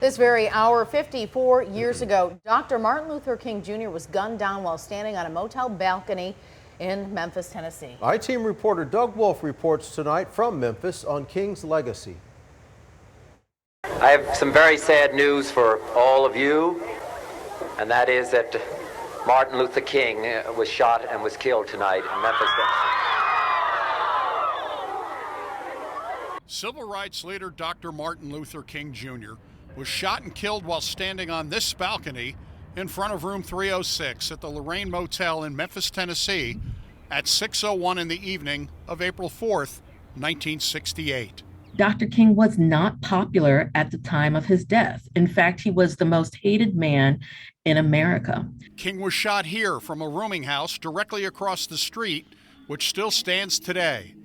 This very hour, 54 years ago, Dr. Martin Luther King Jr. was gunned down while standing on a motel balcony in Memphis, Tennessee. I-Team reporter Doug Wolfe reports tonight from Memphis on King's legacy. I have some very sad news for all of you, and that is that Martin Luther King was shot and was killed tonight in Memphis. Civil rights leader Dr. Martin Luther King Jr. was shot and killed while standing on this balcony in front of room 306 at the Lorraine Motel in Memphis, Tennessee at 6:01 in the evening of April 4th, 1968. Dr. King was not popular at the time of his death. In fact, he was the most hated man in America. King was shot here from a rooming house directly across the street, which still stands today.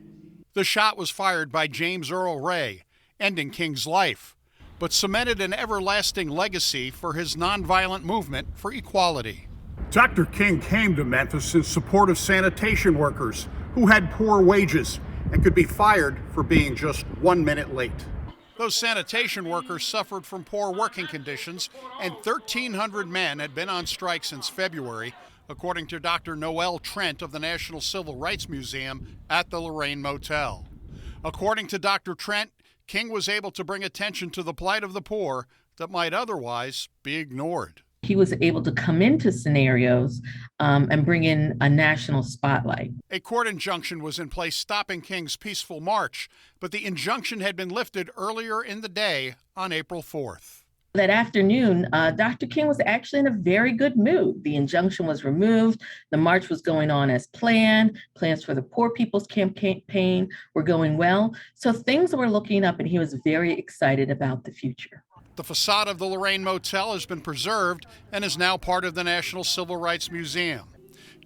The shot was fired by James Earl Ray, ending King's life, but cemented an everlasting legacy for his nonviolent movement for equality. Dr. King came to Memphis in support of sanitation workers who had poor wages and could be fired for being just 1 minute late. Those sanitation workers suffered from poor working conditions, and 1,300 men had been on strike since February, according to Dr. Noelle Trent of the National Civil Rights Museum at the Lorraine Motel. According to Dr. Trent, King was able to bring attention to the plight of the poor that might otherwise be ignored. He was able to come into scenarios and bring in a national spotlight. A court injunction was in place stopping King's peaceful march, but the injunction had been lifted earlier in the day on April 4th. That afternoon, Dr. King was actually in a very good mood. The injunction was removed. The march was going on as planned. Plans for the Poor People's Campaign were going well. So things were looking up, and he was very excited about the future. The facade of the Lorraine Motel has been preserved and is now part of the National Civil Rights Museum.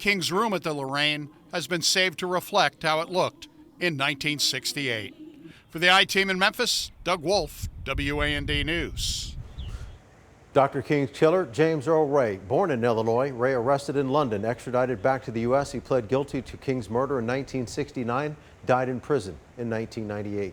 King's room at the Lorraine has been saved to reflect how it looked in 1968. For the I-Team in Memphis, Doug Wolfe, WAND News. Dr. King's killer, James Earl Ray, born in Illinois, Ray arrested in London, extradited back to the U.S. He pled guilty to King's murder in 1969, died in prison in 1998.